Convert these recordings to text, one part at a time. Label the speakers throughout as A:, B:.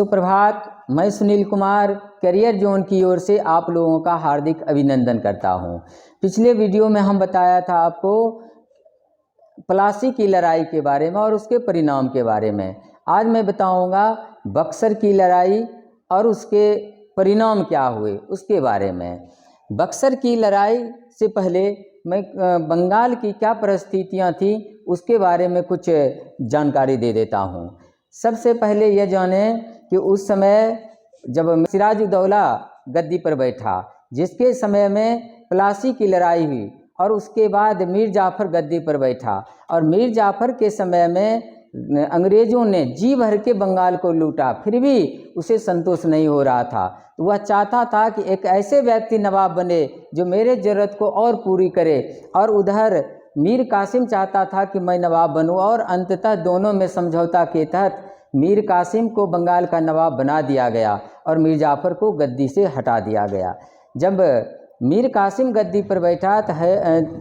A: सुप्रभात। मैं Sunil Kumar career zone की ओर से आप लोगों का हार्दिक अभिनंदन करता हूं। पिछले वीडियो में हम बताया था आपको प्लासी की लड़ाई के बारे में और उसके परिणाम के बारे में। आज मैं बताऊंगा बक्सर की लड़ाई और उसके परिणाम क्या हुए उसके बारे में। बक्सर की लड़ाई से पहले मैं बंगाल की क्या परिस्थितियां थी उसके बारे में कुछ जानकारी दे देता हूं। सबसे पहले यह जाने कि उस समय जब सिराजुद्दौला गद्दी पर बैठा, जिसके समय में प्लासी की लड़ाई हुई, और उसके बाद मीर जाफ़र गद्दी पर बैठा, और मीर जाफ़र के समय में अंग्रेज़ों ने जी भर के बंगाल को लूटा, फिर भी उसे संतोष नहीं हो रहा था। तो वह चाहता था कि एक ऐसे व्यक्ति नवाब बने जो मेरे ज़रूरत को और पूरी करे, और उधर मीर कासिम चाहता था कि मैं नवाब बनूं, और अंततः दोनों में समझौता के तहत मीर कासिम को बंगाल का नवाब बना दिया गया और मीर जाफ़र को गद्दी से हटा दिया गया। जब मीर कासिम गद्दी पर बैठा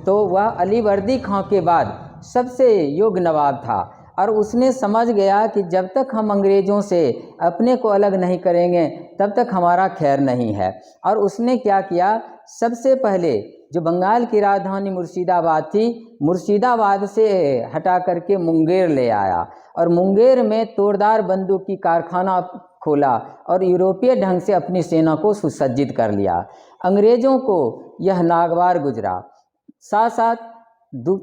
A: तो वह अलीवर्दी खां के बाद सबसे योग्य नवाब था, और उसने समझ गया कि जब तक हम अंग्रेज़ों से अपने को अलग नहीं करेंगे तब तक हमारा खैर नहीं है। और उसने क्या किया, सबसे पहले जो बंगाल की राजधानी मुर्शिदाबाद थी, मुर्शिदाबाद से हटा करके मुंगेर ले आया, और मुंगेर में तोड़दार बंदूक की कारखाना खोला और यूरोपीय ढंग से अपनी सेना को सुसज्जित कर लिया। अंग्रेज़ों को यह नागवार गुजरा। साथ साथ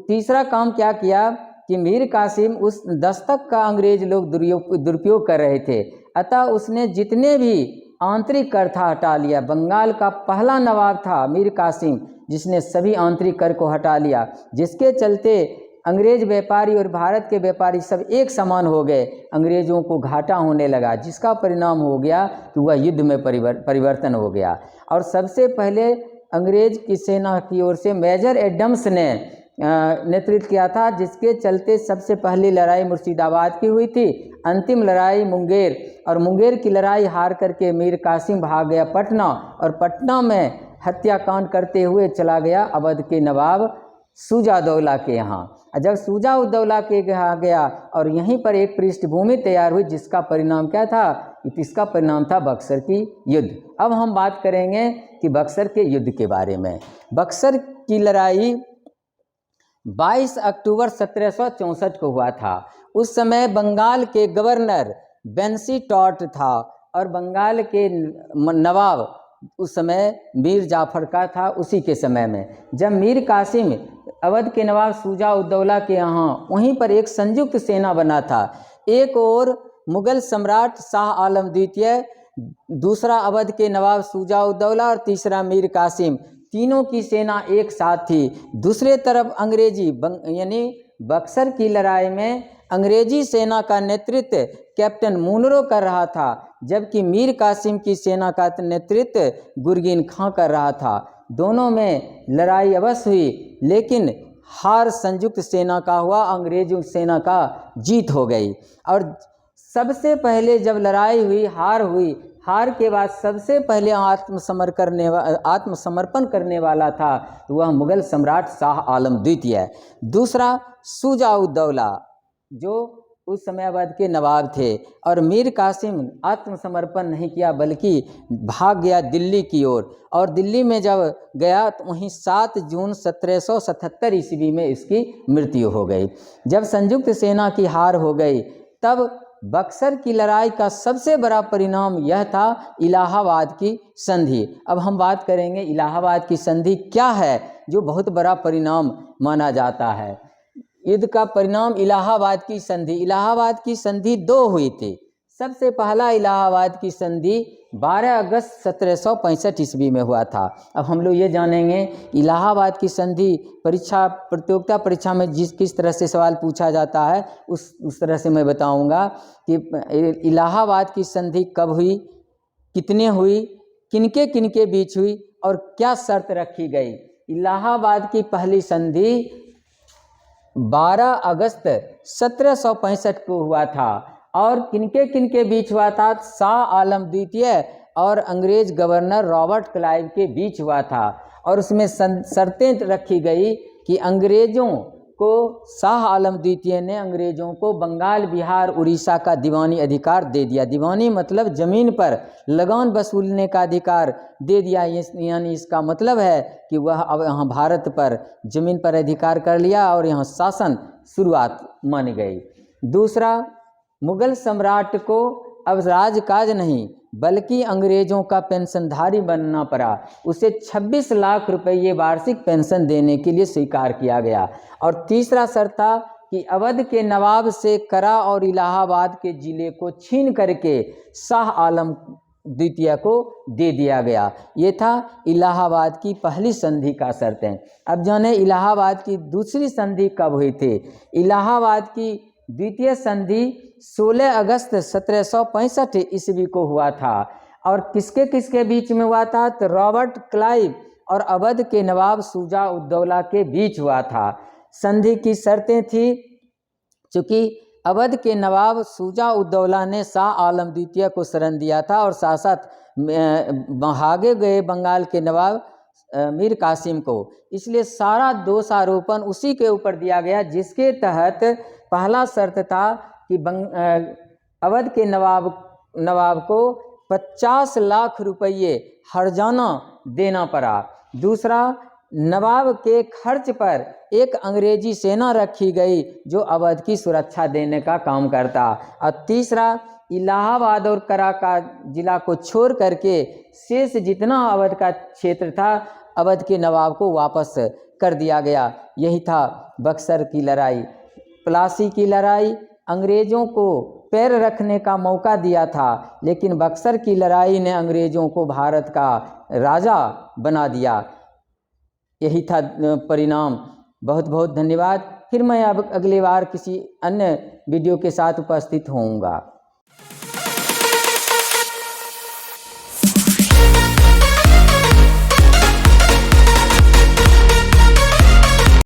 A: तीसरा काम क्या किया कि मीर कासिम उस दस्तक का अंग्रेज लोग दुरुपयोग कर रहे थे, अतः उसने जितने भी आंतरिक कर था हटा लिया। बंगाल का पहला नवाब था मीर कासिम, जिसने सभी आंतरिक कर को हटा लिया, जिसके चलते अंग्रेज व्यापारी और भारत के व्यापारी सब एक समान हो गए। अंग्रेज़ों को घाटा होने लगा, जिसका परिणाम हो गया कि वह युद्ध में परिवर्तन हो गया। और सबसे पहले अंग्रेज की सेना की ओर से मेजर एडम्स ने नेतृत्व किया था, जिसके चलते सबसे पहली लड़ाई मुर्शिदाबाद की हुई थी, अंतिम लड़ाई मुंगेर, और मुंगेर की लड़ाई हार करके मीर कासिम भाग गया पटना, और पटना में हत्याकांड करते हुए चला गया अवध के नवाब शुजा-उद-दौला के यहाँ। जब शुजा-उद-दौला के यहाँ गया और यहीं पर एक पृष्ठभूमि तैयार हुई, जिसका परिणाम क्या था, इसका परिणाम था बक्सर की युद्ध। अब हम बात करेंगे कि बक्सर के युद्ध के बारे में। बक्सर की लड़ाई 22 अक्टूबर 1764 को हुआ था। उस समय बंगाल के गवर्नर बेंसी टॉट था, और बंगाल के नवाब उस समय मीर जाफ़र का था। उसी के समय में जब मीर कासिम अवध के नवाब शुजा-उद-दौला के यहाँ, वहीं पर एक संयुक्त सेना बना था। एक और मुगल सम्राट शाह आलम द्वितीय, दूसरा अवध के नवाब शुजा-उद-दौला, और तीसरा मीर कासिम, तीनों की सेना एक साथ थी। दूसरे तरफ अंग्रेजी यानी बक्सर की लड़ाई में अंग्रेजी सेना का नेतृत्व कैप्टन मुनरो कर रहा था, जबकि मीर कासिम की सेना का नेतृत्व गुरगीन खां कर रहा था। दोनों में लड़ाई अवश्य हुई, लेकिन हार संयुक्त सेना का हुआ, अंग्रेजी सेना का जीत हो गई। और सबसे पहले जब लड़ाई हुई, हार हुई, हार के बाद सबसे पहले आत्मसमर्पण करने वाला था तो वह मुगल सम्राट शाह आलम द्वितीय। दूसरा शुजा-उद-दौला, जो उस समय अवध के नवाब थे, और मीर कासिम आत्मसमर्पण नहीं किया बल्कि भाग गया दिल्ली की ओर, और दिल्ली में जब गया तो वहीं 7 जून 1777 ईस्वी में इसकी मृत्यु हो गई। जब संयुक्त सेना की हार हो गई, तब बक्सर की लड़ाई का सबसे बड़ा परिणाम यह था इलाहाबाद की संधि। अब हम बात करेंगे इलाहाबाद की संधि क्या है, जो बहुत बड़ा परिणाम माना जाता है। युद्ध का परिणाम इलाहाबाद की संधि। इलाहाबाद की संधि 2 हुई थी। सबसे पहला इलाहाबाद की संधि 12 अगस्त 1765 ईस्वी में हुआ था। अब हम लोग ये जानेंगे इलाहाबाद की संधि प्रतियोगिता परीक्षा में किस तरह से सवाल पूछा जाता है, उस तरह से मैं बताऊंगा कि इलाहाबाद की संधि कब हुई, कितने हुई, किनके बीच हुई, और क्या शर्त रखी गई। इलाहाबाद की पहली संधि 12 अगस्त 1765 को हुआ था, और किनके बीच हुआ था, शाह आलम द्वितीय और अंग्रेज गवर्नर रॉबर्ट क्लाइव के बीच हुआ था। और उसमें शर्तें रखी गई कि अंग्रेज़ों को शाह आलम द्वितीय ने अंग्रेज़ों को बंगाल, बिहार, उड़ीसा का दीवानी अधिकार दे दिया। दीवानी मतलब ज़मीन पर लगान वसूलने का अधिकार दे दिया। यानी इसका मतलब है कि वह अब यहाँ भारत पर ज़मीन पर अधिकार कर लिया और यहाँ शासन शुरुआत मानी गई। दूसरा, मुगल सम्राट को अब राजकाज नहीं बल्कि अंग्रेज़ों का पेंशनधारी बनना पड़ा। उसे 26 लाख रुपये वार्षिक पेंशन देने के लिए स्वीकार किया गया। और तीसरा शर्त था कि अवध के नवाब से करा और इलाहाबाद के ज़िले को छीन करके शाह आलम द्वितीय को दे दिया गया। ये था इलाहाबाद की पहली संधि का शर्त है। अब जाने इलाहाबाद की दूसरी संधि कब हुई थी। इलाहाबाद की द्वितीय संधि 16 अगस्त 1765 ईस्वी को हुआ था। और किसके किसके बीच में हुआ था? तो रॉबर्ट क्लाइव और अवध के नवाब शुजा उद्दौला के बीच हुआ था। संधि की शर्तें थी, चूँकि अवध के नवाब शुजा उद्दौला ने शाह आलम द्वितीय को शरण दिया था और साथ साथ भागे गए बंगाल के नवाब मीर कासिम को, इसलिए सारा दोषारोपण उसी के ऊपर दिया गया, जिसके तहत पहला शर्त था कि अवध के नवाब को 50 लाख रुपये हर्जाना देना पड़ा। दूसरा, नवाब के खर्च पर एक अंग्रेजी सेना रखी गई जो अवध की सुरक्षा देने का काम करता। और तीसरा, इलाहाबाद और करा का जिला को छोड़ करके शेष जितना अवध का क्षेत्र था अवध के नवाब को वापस कर दिया गया। यही था बक्सर की लड़ाई। प्लासी की लड़ाई अंग्रेज़ों को पैर रखने का मौका दिया था, लेकिन बक्सर की लड़ाई ने अंग्रेज़ों को भारत का राजा बना दिया। यही था परिणाम। बहुत बहुत धन्यवाद। फिर मैं अब अगली बार किसी अन्य वीडियो के साथ उपस्थित होऊंगा।